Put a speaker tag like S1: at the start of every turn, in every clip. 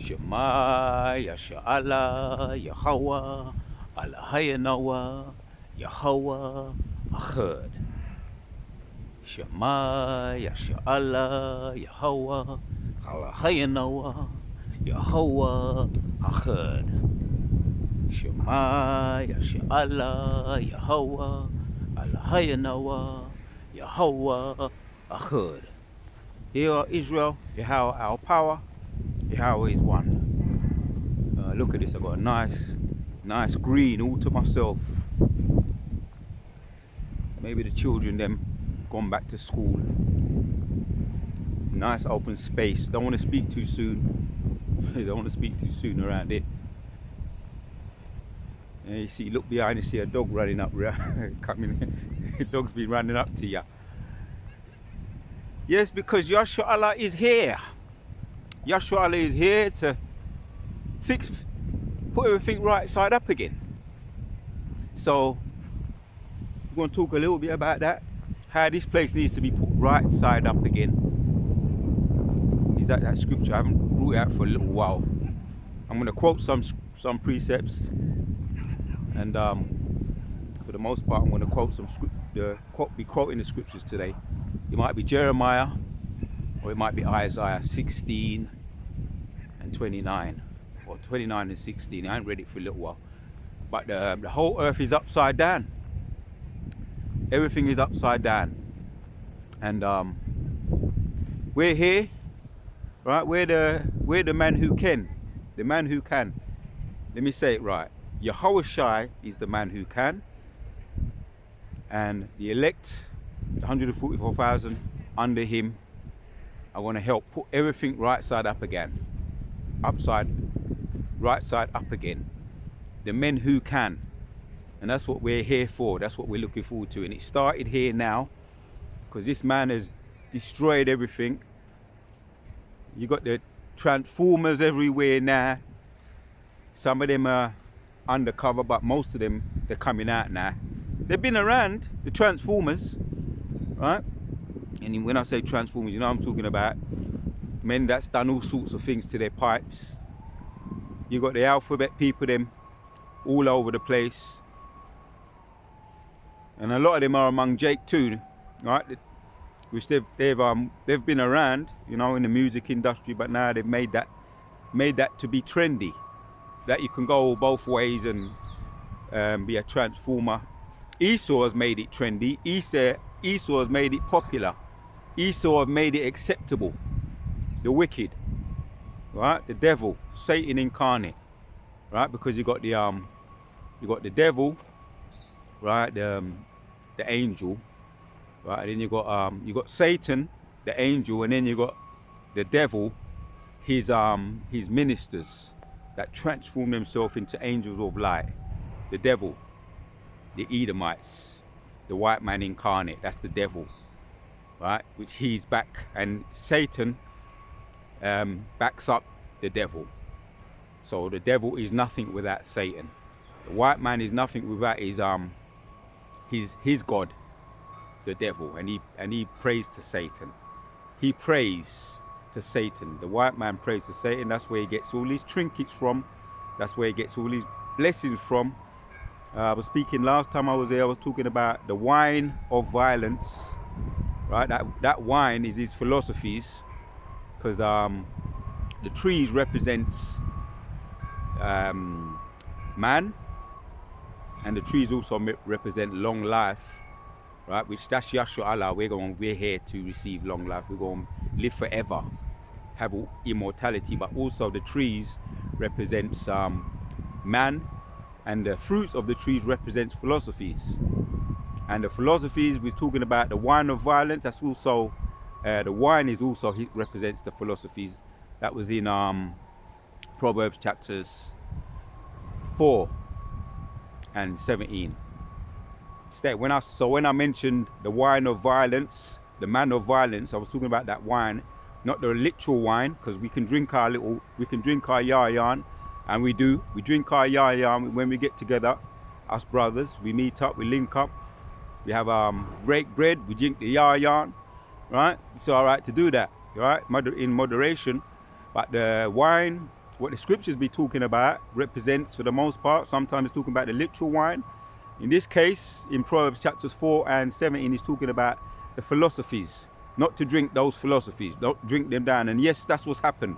S1: Shema Yasha'Allah Yahweh Alahayanawa Yahweh Achad. Shema Yasha'Allah Yahweh Alahayanawa Yahweh Achad. Shema Yasha'Allah Yahweh Alahayanawa Yahweh Achad. Hear Israel, Yahweh our power, Yahweh is one. Look at this, I've got a nice green all to myself. Maybe the children them gone back to school. Nice open space. Don't want to speak too soon. Don't want to speak too soon around it. And you see, look behind, you see a dog running up, coming. The dog's been running up to you. Yes, because Yahshua Allah is here. Yahshua Allah is here to put everything right side up again. So we're going to talk a little bit about that, how this place needs to be put right side up again. Is that scripture? I haven't brought it out for a little while. I'm going to quote some precepts, and for the most part I'm going to quote be quoting the scriptures today. It might be Jeremiah, or it might be Isaiah 16 and 29, or 29 and 16. I ain't read it for a little while. But the whole earth is upside down. Everything is upside down. And we're here, right? We're the man who can. The man who can. Let me say it right. Yahushua is the man who can. And the elect, 144,000 under him, I want to help put everything right side up again. Right side up again. The men who can. And that's what we're here for. That's what we're looking forward to. And it started here now, because this man has destroyed everything. You got the transformers everywhere now. Some of them are undercover, but most of them, they're coming out now. They've been around, the transformers, right? And when I say transformers, you know I'm talking about men that's done all sorts of things to their pipes. You got the alphabet people, them all over the place. And a lot of them are among Jake too, right? Which they've been around, you know, in the music industry, but now they've made that to be trendy, that you can go both ways and be a transformer. Esau has made it trendy. Esau has made it popular. Esau have made it acceptable. The wicked, right? The devil, Satan incarnate, right? Because you got the devil, right? The angel, right? And then you got Satan, the angel, and then you got the devil, his ministers that transform themselves into angels of light. The devil, the Edomites, the white man incarnate, that's the devil, right? Which he's back, and Satan backs up the devil. So the devil is nothing without Satan. The white man is nothing without his God, the devil, and he prays to Satan. He prays to Satan. The white man prays to Satan. That's where he gets all his trinkets from. That's where he gets all his blessings from. I was speaking last time I was there. I was talking about the wine of violence, right? That wine is his philosophies, because the trees represents man, and the trees also represent long life, right? Which that's Yahshua Allah. We're here to receive long life. We're going to live forever, have immortality. But also the trees represents man, and the fruits of the trees represents philosophies. And the philosophies, we're talking about the wine of violence. That's also the wine is also represents the philosophies. That was in Proverbs chapters 4 and 17. When I mentioned the wine of violence, the man of violence, I was talking about that wine, not the literal wine, because we can drink our yayan, and we drink our yayan when we get together, us brothers. We meet up, we link up, we have break bread, we drink the yayan, right? It's all right to do that, right? In moderation. But the wine what the scriptures be talking about represents, for the most part, sometimes talking about the literal wine. In this case, in Proverbs chapters 4 and 17, he's talking about the philosophies, not to drink those philosophies, don't drink them down. And yes, that's what's happened.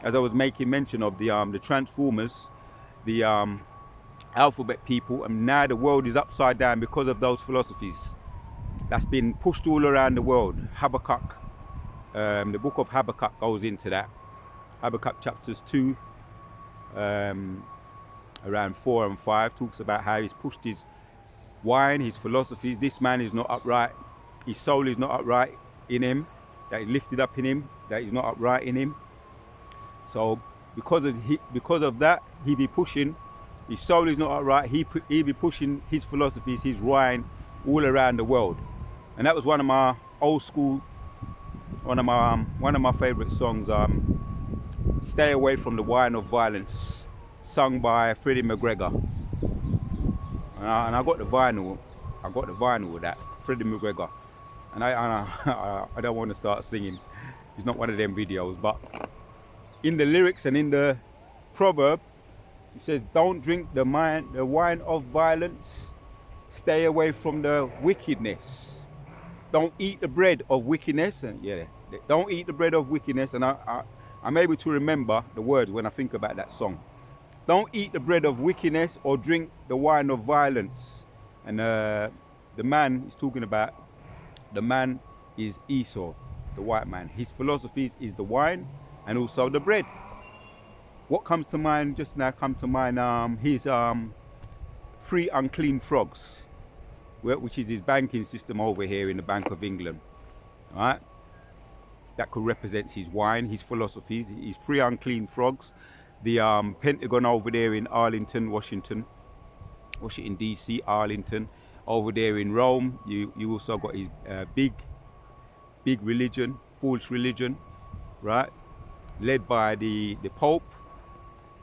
S1: As I was making mention of the transformers, the alphabet people, and now the world is upside down because of those philosophies. That's been pushed all around the world. Habakkuk, the book of Habakkuk goes into that. Habakkuk chapters 2, around 4 and 5, talks about how he's pushed his wine, his philosophies. This man is not upright. His soul is not upright in him. That is lifted up in him. That is not upright in him. So because of that, he be pushing. His soul is not upright. He be pushing his philosophies, his wine, all around the world. And that was one of my old school, one of my favorite songs. Stay Away from the Wine of Violence, sung by Freddie McGregor. And I got the vinyl. I got the vinyl with that, Freddie McGregor. And I don't want to start singing. It's not one of them videos, but in the lyrics and in the proverb, it says, "Don't drink the wine of violence. Stay away from the wickedness. Don't eat the bread of wickedness." And yeah, don't eat the bread of wickedness. And I'm able to remember the words when I think about that song. Don't eat the bread of wickedness or drink the wine of violence. And the man is talking about, the man is Esau, the white man. His philosophies is the wine and also the bread. What comes to mind just now? Come to mind his 3 unclean frogs, which is his banking system over here in the Bank of England. All right, that could represent his wine, his philosophies. His 3 unclean frogs. The Pentagon over there in Arlington, Washington DC, Arlington. Over there in Rome, you also got his big religion, false religion, right? Led by the Pope.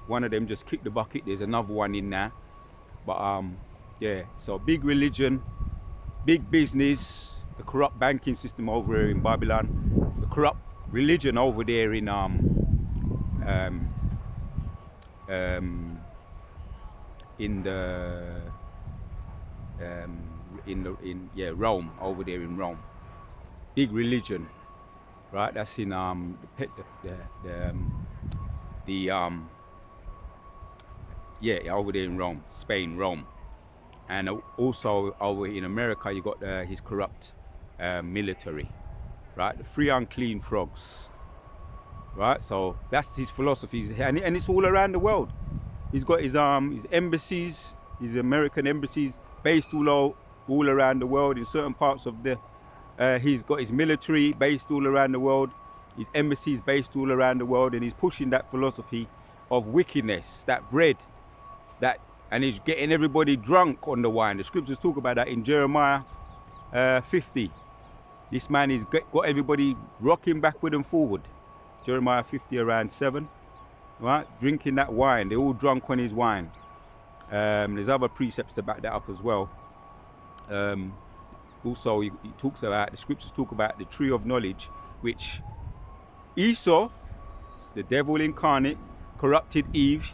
S1: One of them just kicked the bucket. There's another one in there, but yeah. So big religion, big business, the corrupt banking system over here in Babylon, the corrupt religion over there in Rome, over there in Rome. Big religion, right? That's in over there in Rome, Spain, Rome. And also over in America, you got his corrupt military, right? The 3 unclean frogs, right? So that's his philosophies, and it's all around the world. He's got his embassies, his American embassies based all around the world. In certain parts of he's got his military based all around the world, his embassies based all around the world, and he's pushing that philosophy of wickedness, that bread, and he's getting everybody drunk on the wine. The scriptures talk about that in Jeremiah 50. This man has got everybody rocking backward and forward. Jeremiah 50 around 7, right? Drinking that wine. They're all drunk on his wine. There's other precepts to back that up as well. Also, he talks about, the scriptures talk about the tree of knowledge, which Esau, the devil incarnate, corrupted Eve.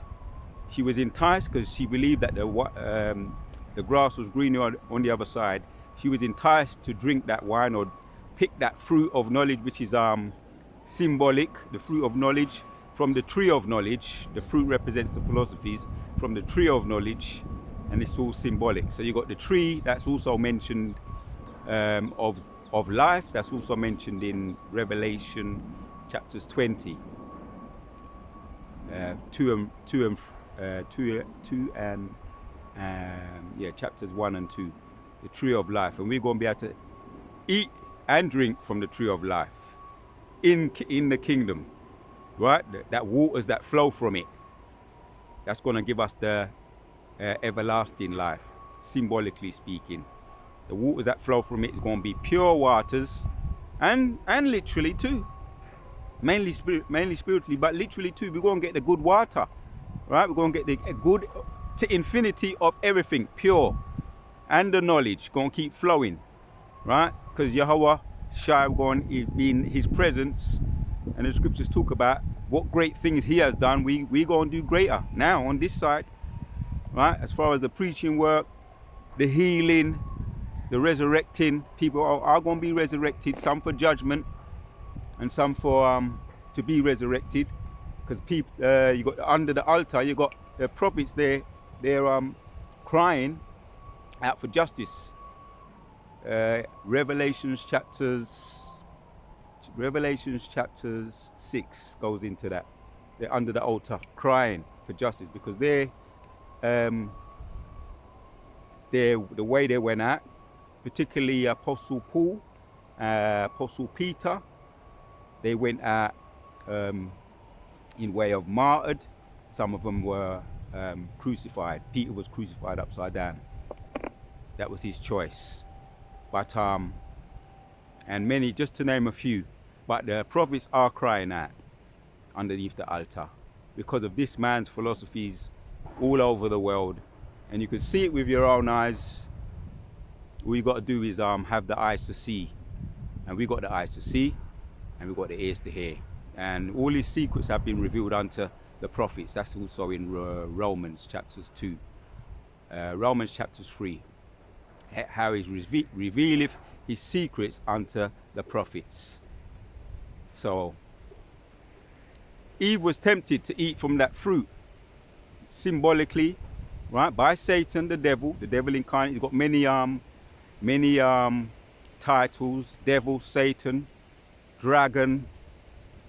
S1: She was enticed because she believed that the grass was greener on the other side. She was enticed to drink that wine or pick that fruit of knowledge, which is symbolic, the fruit of knowledge from the tree of knowledge. The fruit represents the philosophies from the tree of knowledge, and it's all symbolic. So you got the tree that's also mentioned of life. That's also mentioned in Revelation chapters 20, chapters 1 and 2, the tree of life, and we're going to be able to eat and drink from the tree of life in the kingdom, right? That waters that flow from it, that's going to give us the everlasting life, symbolically speaking. The waters that flow from it is going to be pure waters, and literally too. Mainly spiritually, but literally too. We're going to get the good water, right? We're going to get the good to infinity of everything, pure, and the knowledge going to keep flowing, right? Because Yahweh Shai going to be in His presence, And the scriptures talk about what great things he has done. We go and do greater now on this side, right? As far as the preaching work, the healing, the resurrecting, people are going to be resurrected, some for judgment and some for to be resurrected. Because people, you got under the altar, you got the prophets there, they're crying out for justice. Revelations chapters 6 goes into that. They're under the altar crying for justice because they're the way they went out, particularly Apostle Paul, Apostle Peter, they went out in way of martyred. Some of them were crucified. Peter was crucified upside down. That was his choice. But and many, just to name a few, but the prophets are crying out underneath the altar because of this man's philosophies all over the world. And you can see it with your own eyes. All you got to do is have the eyes to see. And we got the eyes to see, and we got the ears to hear. And all his secrets have been revealed unto the prophets. That's also in Romans chapters 2. Romans chapters 3. How he revealeth his secrets unto the prophets. So Eve was tempted to eat from that fruit, symbolically, right, by Satan, the devil incarnate. He's got many titles: devil, Satan, dragon,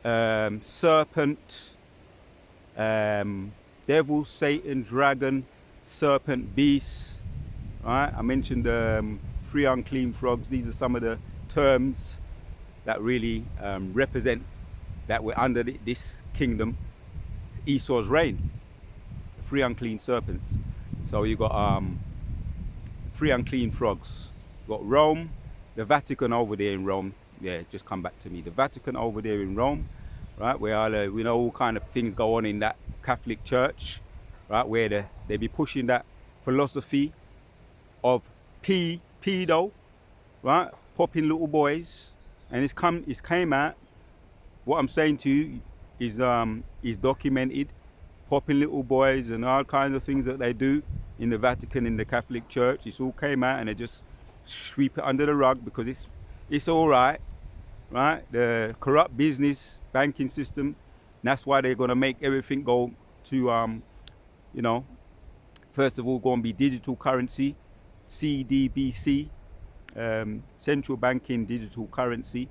S1: serpent, devil, Satan, dragon, serpent, beast. Right, I mentioned three unclean frogs. These are some of the terms that really represent that we're under this kingdom, Esau's reign. Three unclean serpents. So you got three unclean frogs. You got Rome, the Vatican over there in Rome. Yeah, just come back to me. The Vatican over there in Rome, right? Where we know all kind of things go on in that Catholic Church, right? Where they be pushing that philosophy of pedo, right? Popping little boys, and it's came out. What I'm saying to you is documented. Popping little boys and all kinds of things that they do in the Vatican, in the Catholic Church. It's all came out and they just sweep it under the rug because it's all right. The corrupt business banking system. That's why they're gonna make everything go to first of all, going to be digital currency. CDBC, central banking digital currency,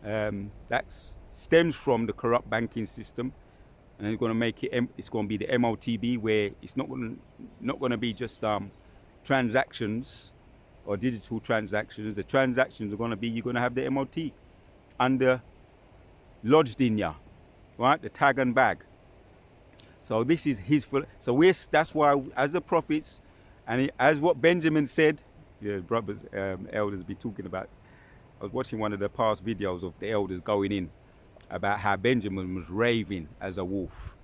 S1: that stems from the corrupt banking system, and it's going to make it. It's going to be the MOTB, where it's not going to be just transactions or digital transactions. The transactions are going to be, you're going to have the MOT under lodged in ya, right? The tag and bag. So this is his. So that's why, as the prophets. And as what Benjamin said, yeah, brothers, elders be talking about. I was watching one of the past videos of the elders going in about how Benjamin was raving as a wolf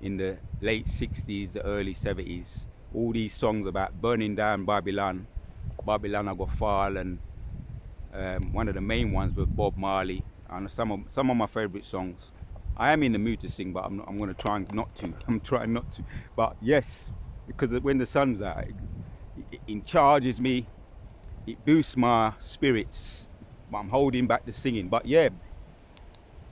S1: in the late 60s, the early 70s. All these songs about burning down Babylon. Babylon I got fall, and one of the main ones was Bob Marley. And some of my favorite songs. I am in the mood to sing, but I'm going to try not to. I'm trying not to. But yes, because when the sun's out, it charges me, it boosts my spirits, but I'm holding back the singing. But yeah,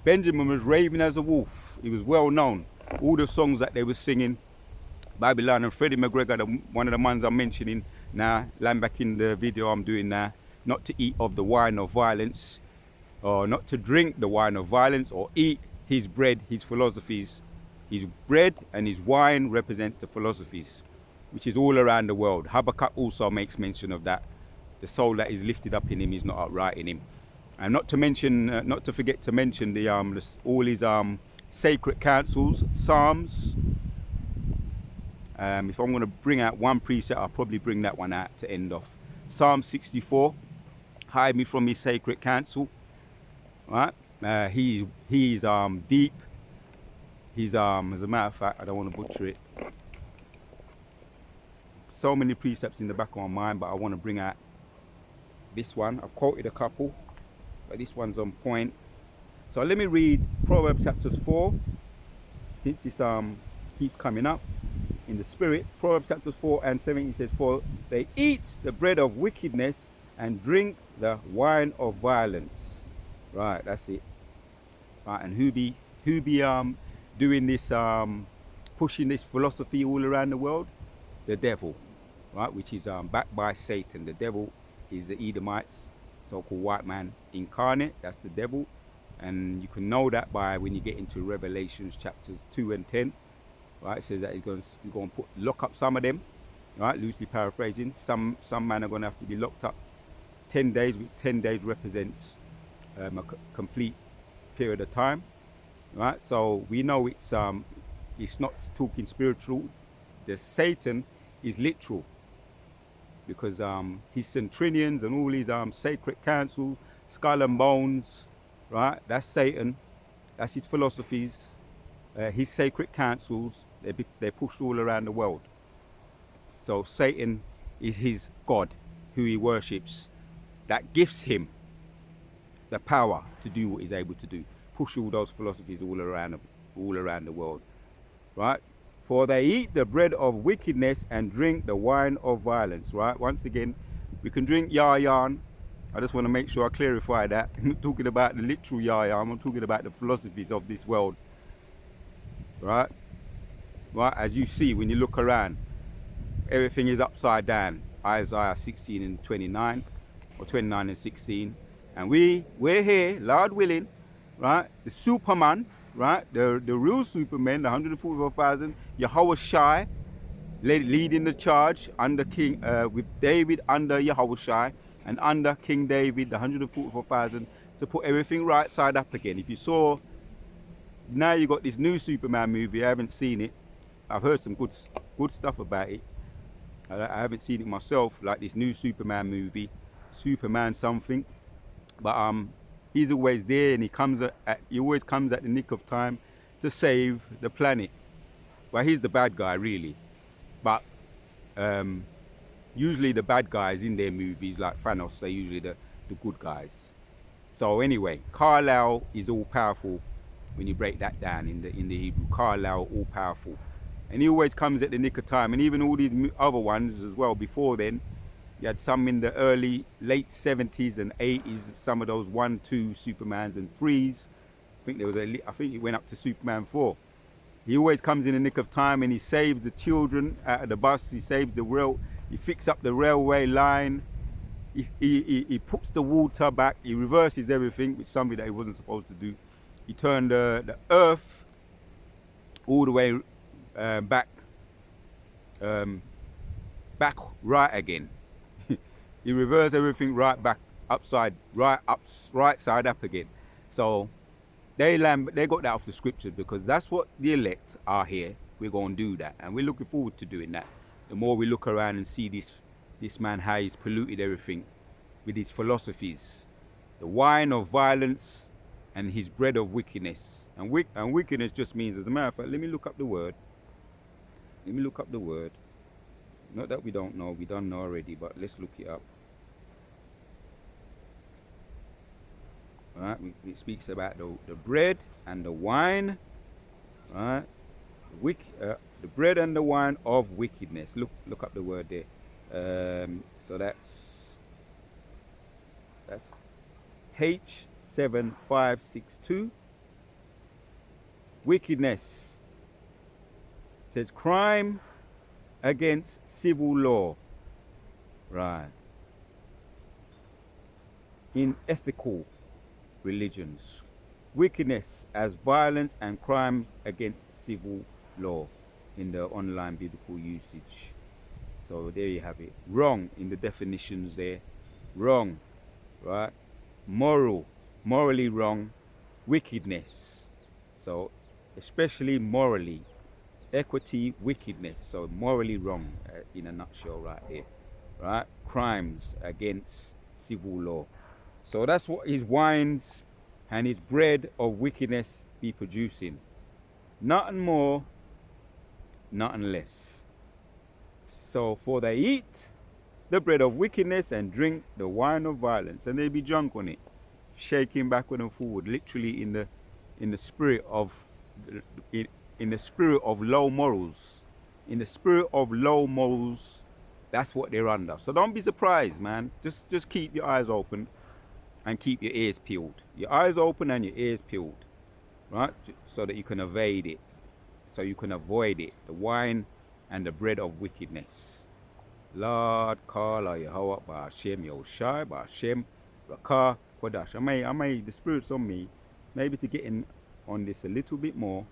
S1: Benjamin was raving as a wolf. He was well known. All the songs that they were singing, Babylon, and Freddie McGregor, one of the ones I'm mentioning now, land back in the video I'm doing now, not to eat of the wine of violence, or not to drink the wine of violence, or eat his bread, his philosophies. His bread and his wine represents the philosophies, which is all around the world. Habakkuk also makes mention of that. The soul that is lifted up in him is not upright in him. And not to forget to mention all his sacred counsels, Psalms. If I'm going to bring out one precept, I'll probably bring that one out to end off. Psalm 64, hide me from his sacred counsel. Right? He's deep. He's as a matter of fact, I don't want to butcher it. So many precepts in the back of my mind, but I want to bring out this one. I've quoted a couple, but this one's on point. So let me read Proverbs chapters 4, since this keeps coming up in the spirit. Proverbs chapters 4 and 17 says, "For they eat the bread of wickedness and drink the wine of violence." Right, that's it. Right, and who be doing this pushing this philosophy all around the world? The devil, right, which is backed by Satan. The devil is the Edomites, so-called white man incarnate. That's the devil, and you can know that by when you get into Revelations chapters 2 and 10. Right, it says that he's going to lock up some of them. Right, loosely paraphrasing. Some men are going to have to be locked up 10 days, which 10 days represents a complete period of time. Right, so we know it's not talking spiritual. The Satan is literal, because his centurions and all his sacred councils, skull and bones, right? That's Satan. That's his philosophies. His sacred councils, they're pushed all around the world. So Satan is his God, who he worships, that gives him the power to do what he's able to do. Push all those philosophies all around the world, right? For they eat the bread of wickedness and drink the wine of violence, right? Once again, we can drink yarn. I just want to make sure I clarify that. I'm not talking about the literal yarn. I'm talking about the philosophies of this world, right? Right, as you see when you look around, everything is upside down. Isaiah 16 and 29, or 29 and 16. And we're here, Lord willing, right? The Superman, right? The real Superman, the 144,000, Yahweh Shai, leading the charge under King, with David under Yahweh Shai, and under King David, the 144,000, to put everything right side up again. If you saw, now you got this new Superman movie. I haven't seen it. I've heard some good stuff about it. I haven't seen it myself, like this new Superman movie, Superman something. But he's always there, and he always comes at the nick of time to save the planet. Well, he's the bad guy, really. But usually the bad guys in their movies, like Thanos, are usually the good guys. So anyway, Carlisle is all powerful. When you break that down in the Hebrew, Carlisle, all powerful, and he always comes at the nick of time. And even all these other ones as well before then, you had some in the late 70s and 80s, some of those 1, 2 Supermans and 3s. I think it went up to Superman 4. He always comes in the nick of time, and he saves the children out of the bus. He saves he fixes up the railway line. He puts the water back. He reverses everything, which is something that he wasn't supposed to do. He turned the earth all the way back right again. He reversed everything right back right side up again. So they got that off the scriptures, because that's what the elect are here. We're going to do that, and we're looking forward to doing that. The more we look around and see this man, how he's polluted everything with his philosophies, the wine of violence and his bread of wickedness. And wickedness just means, as a matter of fact, let me look up the word. Not that we don't know, we don't know already, but let's look it up. Right, it speaks about the bread and the wine, right? The bread and the wine of wickedness. Look up the word there. So that's H7562. Wickedness. It says crime against civil law, right? In ethical religions, wickedness as violence and crimes against civil law in the online biblical usage. So there you have it. Wrong in the definitions there. Wrong, right? Morally wrong. Wickedness. So especially morally. Equity, wickedness. So morally wrong in a nutshell right here. Right? Crimes against civil law. So that's what his wines and his bread of wickedness be producing. Nothing more, nothing less. So for they eat the bread of wickedness and drink the wine of violence, and they be drunk on it. shaking backward and forward, literally in the spirit of in the spirit of low morals. In the spirit of low morals, that's what they're under. So don't be surprised, man. Just keep your eyes open and keep your ears peeled. Your eyes open and your ears peeled, right? So that you can evade it, so you can avoid it. The wine and the bread of wickedness. Lord, Kala, Yahweh, Ba'ashem, Yoshai, Ba'ashem, Rakah, Kodash. I may, the Spirit's on me, maybe to get in on this a little bit more,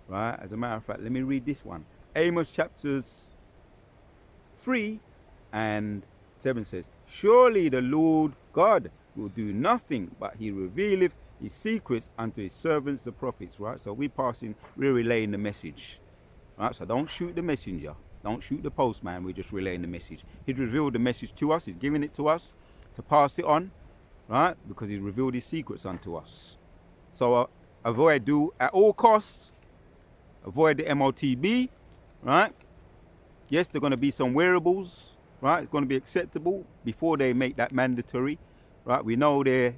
S1: right? As a matter of fact, let me read this one. Amos chapters 3 and 7 says, surely the Lord God will do nothing, but he revealeth his secrets unto his servants, the prophets, right? So we're relaying the message, right? So don't shoot the messenger. Don't shoot the postman, we're just relaying the message. He's revealed the message to us, he's giving it to us to pass it on, right? Because he's revealed his secrets unto us. So at all costs, avoid the MOTB, right? Yes, there are going to be some wearables, right? It's going to be acceptable before they make that mandatory, right? We know they're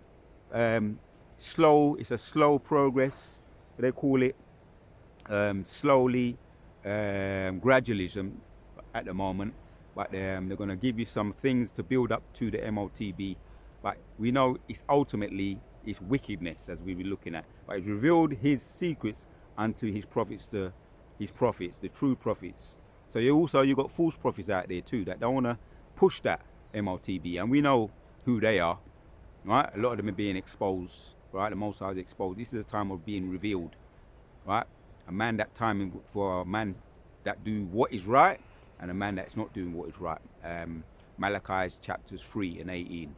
S1: slow, it's a slow progress, they call it slowly, gradualism at the moment, but they're going to give you some things to build up to the MOTB, but we know it's ultimately it's wickedness, as we were looking at, but he's revealed his secrets unto his prophets, the true prophets. So you got false prophets out there too that don't want to push that MOTB, and we know who they are, right? A lot of them are being exposed, right? The Most High is exposed. This is the time of being revealed, right? A man that timing for a man that do what is right and a man that's not doing what is right. Malachi chapters 3 and 18.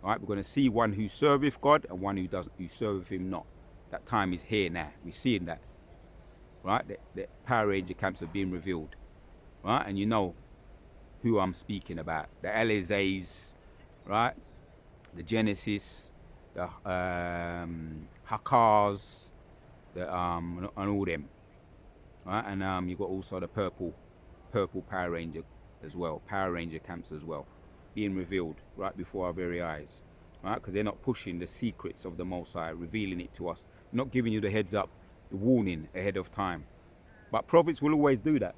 S1: Right, we're going to see one who serveth God and one who doesn't, who serveth him not. That time is here now. We're seeing that, right? The Power Ranger camps are being revealed, right? And you know who I'm speaking about. The Elizes, right? The Genesis, the Hakars, and all them, right? And you got also the purple Power Ranger as well, Power Ranger camps as well, being revealed right before our very eyes, right? Because they're not pushing the secrets of the Most High, revealing it to us, not giving you the heads up, the warning ahead of time. But prophets will always do that,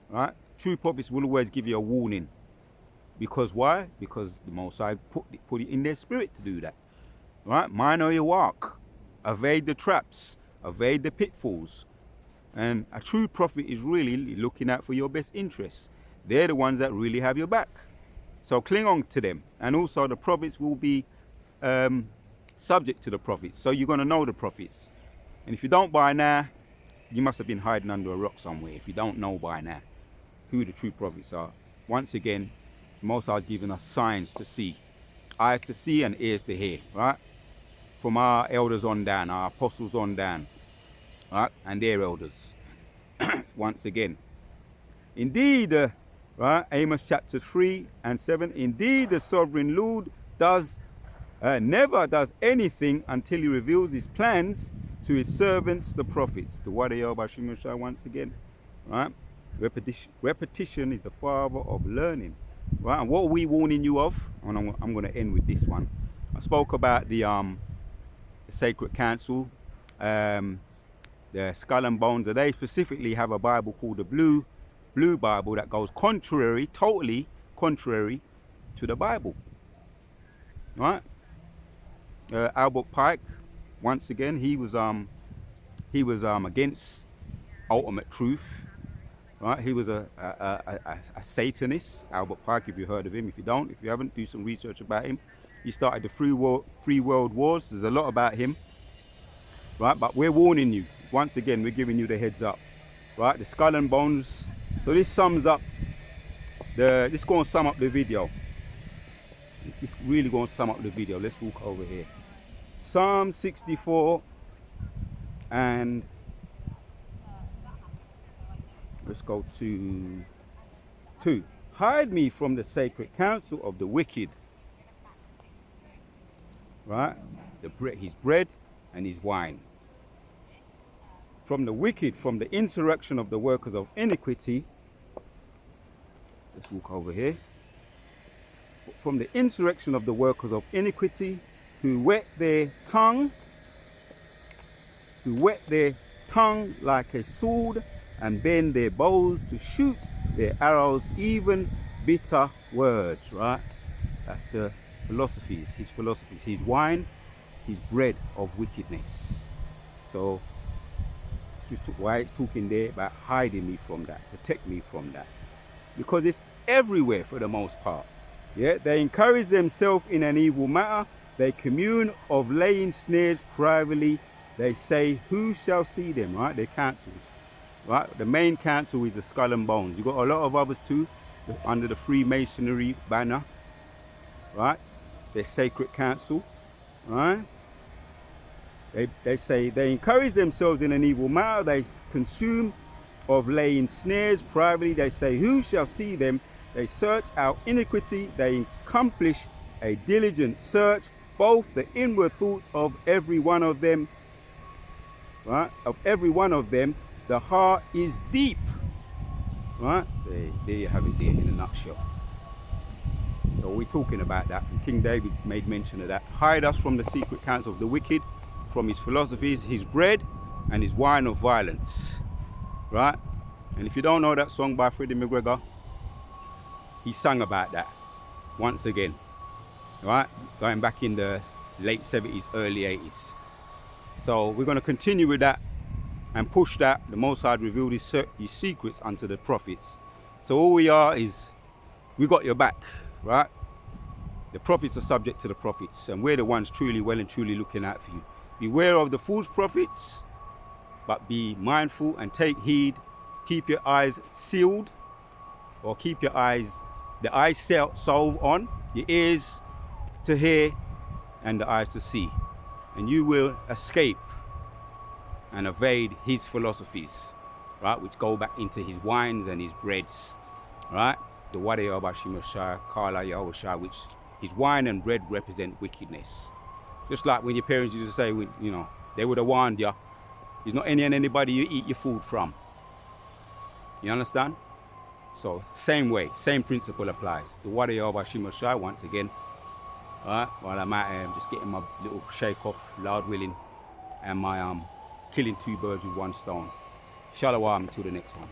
S1: right? True prophets will always give you a warning. Because why? Because the Most High put it in their spirit to do that, right? Mind your walk, evade the traps, evade the pitfalls. And a true prophet is really looking out for your best interests. They're the ones that really have your back. So cling on to them. And also the prophets will be subject to the prophets. So you're going to know the prophets. And if you don't by now, you must have been hiding under a rock somewhere. If you don't know by now who the true prophets are. Once again, Most High has given us signs to see. Eyes to see and ears to hear, right? From our elders on down, our apostles on down, right? And their elders. Once again. Indeed, right? Amos chapters 3 and 7. Indeed, the sovereign Lord never does anything until he reveals his plans to his servants, the prophets. The Wadayo Bashimosha once again, right? Repetition is the father of learning, right? And what are we warning you of? And I'm going to end with this one. I spoke about the Sacred Council, the Skull and Bones. They specifically have a Bible called the Blue Bible that goes totally contrary to the Bible, right? Albert Pike, once again, he was against ultimate truth, right? He was a Satanist, Albert Pike. If you heard of him, if you haven't, do some research about him. He started the three world wars. There's a lot about him, right? But we're warning you. Once again, we're giving you the heads up, right? The Skull and Bones. So this sums up this going to sum up the video. It's really going to sum up the video. Let's walk over here. Psalm 64 and let's go to 2. Hide me from the sacred counsel of the wicked. Right? His bread and his wine. From the wicked, from the insurrection of the workers of iniquity. Let's walk over here. From the insurrection of the workers of iniquity, who wet their tongue like a sword, and bend their bows to shoot their arrows, even bitter words, right? That's the philosophies, his philosophies. His wine, his bread of wickedness. So this is why it's talking there about hiding me from that, protect me from that. Because it's everywhere for the most part. Yeah, they encourage themselves in an evil matter. They commune of laying snares privately. They say, who shall see them, right? They're councils, right? The main council is the Skull and Bones. You've got a lot of others too, under the Freemasonry banner, right? Their sacred council, right? They say they encourage themselves in an evil matter. They consume of laying snares privately. They say, who shall see them? They search out iniquity. They accomplish a diligent search, both the inward thoughts of every one of them, right? Of every one of them, the heart is deep, right? There you have it there in a nutshell. So we're talking about that. And King David made mention of that. Hide us from the secret counsel of the wicked, from his philosophies, his bread, and his wine of violence, right? And if you don't know that song by Freddie McGregor, he sang about that once again, right? Going back in the late 70s, early 80s. So we're going to continue with that and push that. The Most High revealed his secrets unto the prophets. So all we are is, we got your back, right? The prophets are subject to the prophets, and we're the ones truly well and truly looking out for you. Beware of the false prophets, but be mindful and take heed. Keep your eyes sealed, or keep your eyes, the eyes salve on, your ears to hear, and the eyes to see. And you will escape and evade his philosophies, right? Which go back into his wines and his breads, right? The Wada Yahweh Shai, Kala Yahweh Shai, which his wine and bread represent wickedness. Just like when your parents used to say, you know, they would have warned you, it's not any and anybody you eat your food from. You understand? So same way, same principle applies. The Wada Yahweh Shai, once again, alright, while I'm at just getting my little shake off, Lord willing, and my killing two birds with one stone. Shalom until the next one.